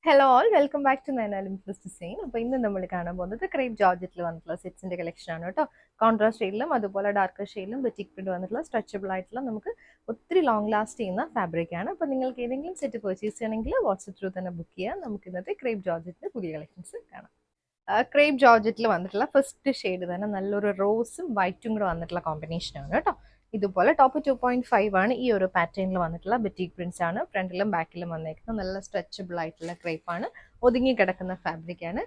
Hello all welcome back to നൈനാലും design. അപ്പോൾ ഇന്ന് നമ്മൾ കാണാൻ പോകുന്നത് ക്രേപ്പ് ജോർജറ്റിൽ വന്നിട്ടുള്ള സെറ്റ്സിന്റെ കളക്ഷൻ ആണ് കേട്ടോ. കോൺട്രാസ്റ്റ് ഷെയ്ഡിലും അതുപോലെ ഡാർക്കർ ഷെയ്ഡിലും ബറ്റിക് പ്രിന്റ് വന്നിട്ടുള്ള സ്ട്രെച്ചബിൾ ആയിട്ടുള്ള നമുക്ക് ഒത്തിരി ലോങ് ലാസ്റ്റ് ചെയ്യുന്ന ഫാബ്രിക് ആണ്. അപ്പോൾ നിങ്ങൾക്ക് ഏതെങ്കിലും സെറ്റ് പർച്ചേസ് ചെയ്യണമെങ്കിൽ വാട്സ്ആപ്പ് ത്രൂ തന്നെ ബുക്ക് ചെയ്യാം. നമുക്ക് ഇന്നത്തെ ക്രേപ്പ് ജോർജറ്റിന്റെ പുതിയ കളക്ഷൻസ് കാണാം. ക്രേപ്പ് ജോർജറ്റിൽ വന്നിട്ടുള്ള ഫസ്റ്റ് ഷെയ്ഡ് തന്നെ നല്ലൊരു റോസും വൈറ്റും കൂടെ വന്നിട്ടുള്ള കോമ്പിനേഷൻ ആണ് കേട്ടോ. ഇതുപോലെ ടോപ്പ് 2.5 ആണ്. ഈ ഒരു പാറ്റേണിൽ വന്നിട്ടുള്ള ബറ്റിക് പ്രിന്റ്സ് ആണ്. ഫ്രണ്ടിലും ബാക്കിലും വന്നേക്കുന്നത് നല്ല സ്ട്രെച്ചബിൾ ആയിട്ടുള്ള ക്രേപ്പ് ആണ്. ഒതുങ്ങി കിടക്കുന്ന ഫാബ്രിക് ആണ്.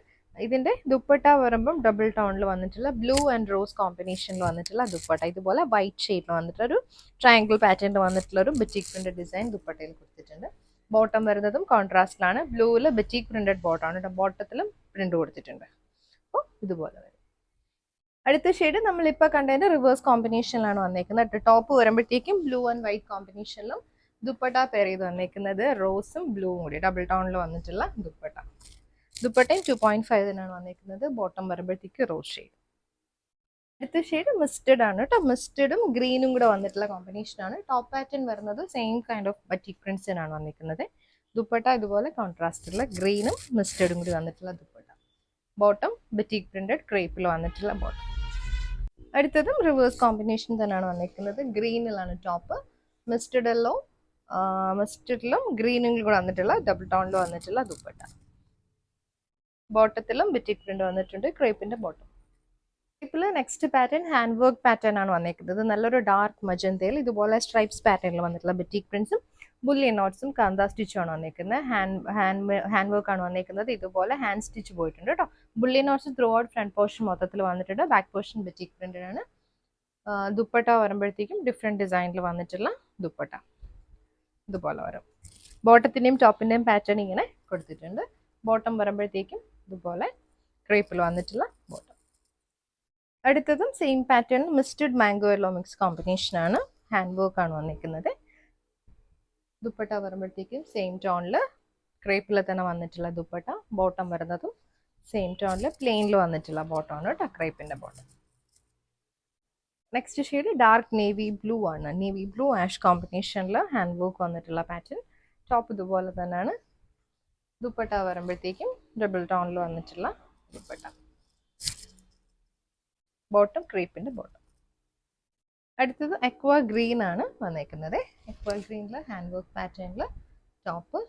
ഇതിന്റെ ദുപ്പട്ട വരുമ്പം ഡബിൾ ടോണിൽ വന്നിട്ടുള്ള ബ്ലൂ ആൻഡ് റോസ് കോമ്പിനേഷനിൽ വന്നിട്ടുള്ള ദുപ്പട്ട. ഇതുപോലെ വൈറ്റ് ഷെയ്ഡിൽ വന്നിട്ടുള്ള ഒരു ട്രയാങ്കിൾ പാറ്റേണിൽ വന്നിട്ടുള്ള ഒരു ബറ്റിക് പ്രിന്റ് ഡിസൈൻ ദുപ്പട്ടയിൽ കൊടുത്തിട്ടുണ്ട്. ബോട്ടം വരുന്നതും കോൺട്രാസ്റ്റിലാണ്. ബ്ലൂവിൽ ബറ്റിക് പ്രിന്റഡ് ബോട്ടമാണ്. ബോട്ടത്തിലും പ്രിന്റ് കൊടുത്തിട്ടുണ്ട്. അപ്പോൾ ഇതുപോലെ വരും. അടുത്ത ഷെയ്ഡ് നമ്മളിപ്പോൾ കണ്ടതിന്റെ റിവേഴ്സ് കോമ്പിനേഷനിലാണ് വന്നേക്കുന്നത്. ടോപ്പ് വരുമ്പോഴത്തേക്കും ബ്ലൂ ആൻഡ് വൈറ്റ് കോമ്പിനേഷനിലും ദുപ്പട്ട പെയർ ചെയ്ത് വന്നേക്കുന്നത് റോസും ബ്ലൂവും കൂടി ഡബിൾ ടോണിൽ വന്നിട്ടുള്ള ദുപ്പട്ട. ദുപ്പട്ടയും 2.5 തന്നെയാണ് വന്നേക്കുന്നത്. ബോട്ടം വരുമ്പോഴത്തേക്ക് റോസ് ഷെയ്ഡ്. അടുത്ത ഷെയ്ഡ് മിസ്റ്റഡ് ആണ് കേട്ടോ. മിസ്റ്റഡും ഗ്രീനും കൂടെ വന്നിട്ടുള്ള കോമ്പിനേഷൻ ആണ്. ടോപ്പ് പാറ്റേൺ വരുന്നത് സെയിം കൈൻഡ് ഓഫ് ബറ്റിക് പ്രിന്റ്സിനാണ് വന്നിരിക്കുന്നത്. ദുപ്പട്ട ഇതുപോലെ കോൺട്രാസ്റ്റുള്ള ഗ്രീനും മിസ്റ്റഡും കൂടി വന്നിട്ടുള്ള ദുപ്പട്ട. ബോട്ടം ബറ്റിക് പ്രിന്റഡ് ക്രേപ്പിൽ വന്നിട്ടുള്ള ബോട്ടം. അടുത്തതും റിവേഴ്സ് കോമ്പിനേഷൻ തന്നെയാണ് വന്നിരിക്കുന്നത്. ഗ്രീനിലാണ് ടോപ്പ്, മസ്റ്റഡിലും ഗ്രീനും കൂടെ വന്നിട്ടുള്ള ഡബിൾ ടോണിൽ വന്നിട്ടുള്ള ദുപ്പട്ട. ബോട്ടത്തിലും ബറ്റിക് പ്രിന്റ് വന്നിട്ടുണ്ട്. ക്രേപ്പിന്റെ ബോട്ടം. ക്രേപ്പിൽ next pattern hand work pattern ആണ് വന്നിരിക്കുന്നത്. നല്ലൊരു ഡാർക്ക് മജന്തയിൽ ഇതുപോലെ സ്ട്രൈപ്സ് പാറ്റേണിൽ വന്നിട്ടുള്ള ബറ്റിക് പ്രിന്റ്സും ബുള്ളിയൻ നോട്ട്സും കാന്ത സ്റ്റിച്ചും ആണ് വന്നിരിക്കുന്നത്. ഹാൻഡ് വർക്ക് ആണ് വന്നിരിക്കുന്നത്. ഇതുപോലെ ഹാൻഡ് സ്റ്റിച്ച് പോയിട്ടുണ്ട് കേട്ടോ. Bullion knots throughout front portion മൊത്തത്തിൽ വന്നിട്ടുണ്ട്. ബാക്ക് പോർഷൻ ബറ്റിക് പ്രിന്റഡ് ആണ്. ദുപ്പട്ട വരുമ്പോഴത്തേക്കും ഡിഫറെന്റ് ഡിസൈനിൽ വന്നിട്ടുള്ള ദുപ്പട്ട ഇതുപോലെ വരും. ബോട്ടത്തിന്റെയും ടോപ്പിന്റെയും പാറ്റേൺ ഇങ്ങനെ കൊടുത്തിട്ടുണ്ട്. ബോട്ടം വരുമ്പോഴത്തേക്കും ഇതുപോലെ ക്രേപ്പിൽ വന്നിട്ടുള്ള ബോട്ടം. അടുത്തതും same pattern misted mango yellow mix combination ആണ്. ഹാൻഡ് വർക്ക് ആണ് വന്നിരിക്കുന്നത്. ദുപ്പട്ട വരുമ്പോഴത്തേക്കും സെയിം ടോണിൽ ക്രേപ്പിൽ തന്നെ വന്നിട്ടുള്ള ദുപ്പട്ട. ബോട്ടം വരുന്നതും സെയിം ടോണിൽ പ്ലെയിനിൽ വന്നിട്ടുള്ള ബോട്ടമാണ് കേട്ടോ. ക്രേപ്പിന്റെ bottom. Next shade dark navy blue ആണ്. നേവി ബ്ലൂ ആഷ് കോമ്പിനേഷനിൽ ഹാൻഡ് വർക്ക് വന്നിട്ടുള്ള പാറ്റേൺ. ടോപ്പ് ഇതുപോലെ തന്നെയാണ്. ദുപ്പട്ട വരുമ്പോഴത്തേക്കും ഡബിൾ ടോണിൽ വന്നിട്ടുള്ള ദുപ്പട്ട. ബോട്ടം ക്രേപ്പിന്റെ ബോട്ടം. അടുത്തത് എക്വ ഗ്രീൻ ആണ് വന്നേക്കുന്നത്. എക്വ ഗ്രീനിൽ ഹാൻഡ് വർക്ക് പാറ്റേണിൽ ടോപ്പ്.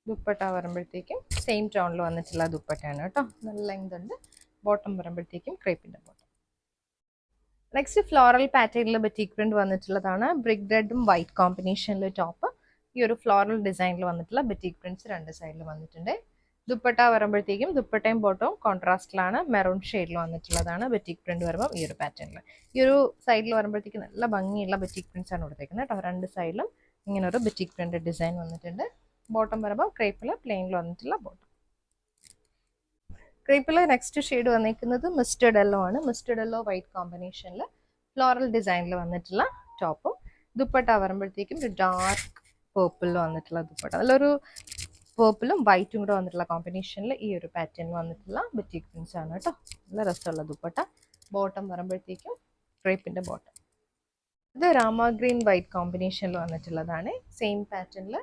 ദുപ്പട്ട വരുമ്പോഴത്തേക്കും സെയിം ടോണിൽ വന്നിട്ടുള്ള ദുപ്പട്ടയാണ് കേട്ടോ. നല്ല ലെങ്ത് ഉണ്ട്. ബോട്ടം വരുമ്പോഴത്തേക്കും ക്രേപ്പിന്റെ ബോട്ടം. നെക്സ്റ്റ് ഫ്ലോറൽ പാറ്റേണിൽ ബറ്റിക് പ്രിന്റ് വന്നിട്ടുള്ളതാണ്. ബ്രിക്ക് റെഡും വൈറ്റ് കോമ്പിനേഷനിൽ ടോപ്പ്. ഈ ഒരു ഫ്ലോറൽ ഡിസൈനിൽ വന്നിട്ടുള്ള ബറ്റിക് പ്രിന്റ്സ് രണ്ട് സൈഡിൽ വന്നിട്ടുണ്ട്. ദുപ്പട്ട വരുമ്പോഴത്തേക്കും ദുപ്പട്ടയും ബോട്ടവും കോൺട്രാസ്റ്റിലാണ്. മെറൂൺ ഷെയ്ഡിൽ വന്നിട്ടുള്ളതാണ് ബറ്റിക് പ്രിന്റ് വരുമ്പോൾ ഈ ഒരു പാറ്റേണിൽ. ഈ ഒരു സൈഡിൽ വരുമ്പോഴത്തേക്കും നല്ല ഭംഗിയുള്ള ബറ്റിക് പ്രിന്റ്സ് ആണ് കൊടുത്തേക്കുന്നത് കേട്ടോ. രണ്ട് സൈഡിലും ഇങ്ങനെ ഒരു ബറ്റിക് പ്രിന്റ് ഡിസൈൻ വന്നിട്ടുണ്ട്. ബോട്ടം വരുമ്പോൾ ക്രേപ്പിൽ പ്ലെയിനിൽ വന്നിട്ടുള്ള ബോട്ടം. ക്രേപ്പിൽ നെക്സ്റ്റ് ഷെയ്ഡ് വന്നിരിക്കുന്നത് മിസ്റ്റഡ് യെല്ലോ ആണ്. മിസ്റ്റഡ് യെല്ലോ വൈറ്റ് കോമ്പിനേഷനിൽ ഫ്ലോറൽ ഡിസൈനിൽ വന്നിട്ടുള്ള ടോപ്പും. ദുപ്പട്ട വരുമ്പോഴത്തേക്കും ഒരു ഡാർക്ക് പേർപ്പിളിൽ വന്നിട്ടുള്ള ദുപ്പട്ട. നല്ലൊരു പേർപ്പിളും വൈറ്റും കൂടെ വന്നിട്ടുള്ള കോമ്പിനേഷനിൽ ഈ ഒരു പാറ്റേൺ വന്നിട്ടുള്ള ബറ്റിക് പ്രിന്റ്സ് ആണ് കേട്ടോ. നല്ല രസമുള്ള ദുപ്പട്ട. ബോട്ടം വരുമ്പോഴത്തേക്കും ക്രേപ്പിന്റെ ബോട്ടം. ഇത് രാമ ഗ്രീൻ വൈറ്റ് കോമ്പിനേഷനിൽ വന്നിട്ടുള്ളതാണ്. സെയിം പാറ്റേണിൽ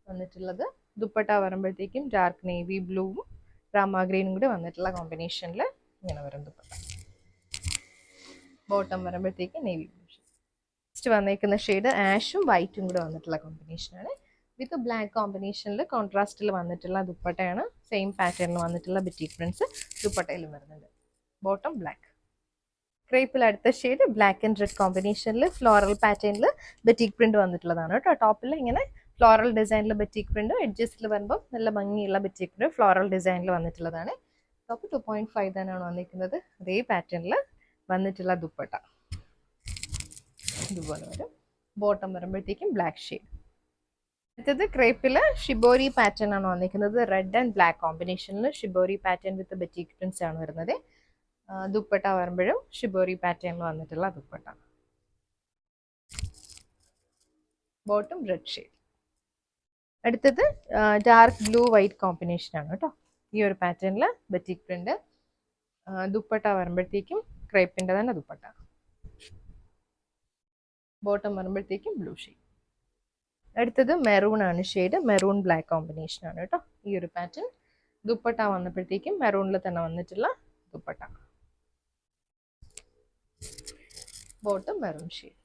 വന്നിട്ടുള്ളത്. ദുപ്പട്ട വരുമ്പോഴത്തേക്കും ഡാർക്ക് നേവി ബ്ലൂവും രാമ ഗ്രീനും കൂടി വന്നിട്ടുള്ള കോമ്പിനേഷനിൽ ഇങ്ങനെ വരും ദുപ്പട്ട. ബോട്ടം വരുമ്പോഴത്തേക്ക് നേവി ബ്ലൂ. നെക്സ്റ്റ് വന്നേക്കുന്ന ഷെയ്ഡ് ആഷും വൈറ്റും കൂടെ വന്നിട്ടുള്ള കോമ്പിനേഷനാണ്. വിത്ത് ബ്ലാക്ക് കോമ്പിനേഷനിൽ കോൺട്രാസ്റ്റിൽ വന്നിട്ടുള്ള ദുപ്പട്ടയാണ്. സെയിം പാറ്റേണിൽ വന്നിട്ടുള്ള ബറ്റിക് പ്രിന്റ്സ് ദുപ്പട്ടയിലും വരുന്നുണ്ട്. Bottom black. ക്രേപ്പിൽ അടുത്ത ഷെയ്ഡ് ബ്ലാക്ക് ആൻഡ് റെഡ് കോമ്പിനേഷനിൽ ഫ്ലോറൽ പാറ്റേണിൽ ബറ്റിക് പ്രിന്റ് വന്നിട്ടുള്ളതാണ് കേട്ടോ. ടോപ്പിൽ ഇങ്ങനെ ഫ്ലോറൽ ഡിസൈനിൽ ബറ്റിക് പ്രിന്റ്, എഡ്ജസിൽ വരുമ്പോൾ നല്ല ഭംഗിയുള്ള ബറ്റിക് പ്രിന്റ് ഫ്ലോറൽ ഡിസൈനിൽ വന്നിട്ടുള്ളതാണ്. ടോപ്പ് 2.5 തന്നെയാണ് വന്നിരിക്കുന്നത്. അതേ പാറ്റേണിൽ വന്നിട്ടുള്ള ദുപ്പട്ട ഇതുപോലെ വരും. ബോട്ടം വരുമ്പോഴത്തേക്കും ബ്ലാക്ക് ഷെയ്ഡ്. അടുത്തത് ക്രേപ്പിൽ ഷിബോരി പാറ്റേൺ ആണ് വന്നിരിക്കുന്നത്. റെഡ് ആൻഡ് ബ്ലാക്ക് കോമ്പിനേഷനിൽ shibori pattern with batik prints ആണ് വരുന്നത്. ദുപ്പട്ട വരുമ്പോഴും ഷിബോരി പാറ്റേണിൽ വന്നിട്ടുള്ള ദുപ്പട്ട. Bottom red shade. അടുത്തത് ഡാർക്ക് ബ്ലൂ വൈറ്റ് കോമ്പിനേഷൻ ആണ് കേട്ടോ. ഈ ഒരു പാറ്റേണിൽ ബറ്റിക് പ്രിന്റ്. ദുപ്പട്ട വരുമ്പോഴത്തേക്കും ക്രേപ്പിന്റെ തന്നെ ദുപ്പട്ട. ബോട്ടം വരുമ്പോഴത്തേക്കും ബ്ലൂ ഷെയ്ഡ്. അടുത്തത് മെറൂൺ ആണ് ഷെയ്ഡ്, മെറൂൺ ബ്ലാക്ക് കോമ്പിനേഷൻ ആണ് കേട്ടോ ഈ ഒരു പാറ്റേൺ. ദുപ്പട്ട വന്നപ്പോഴത്തേക്കും മെറൂണിൽ തന്നെ വന്നിട്ടുള്ള ദുപ്പട്ട, ബോട്ടം മെറൂൺ ഷെയ്ഡ്.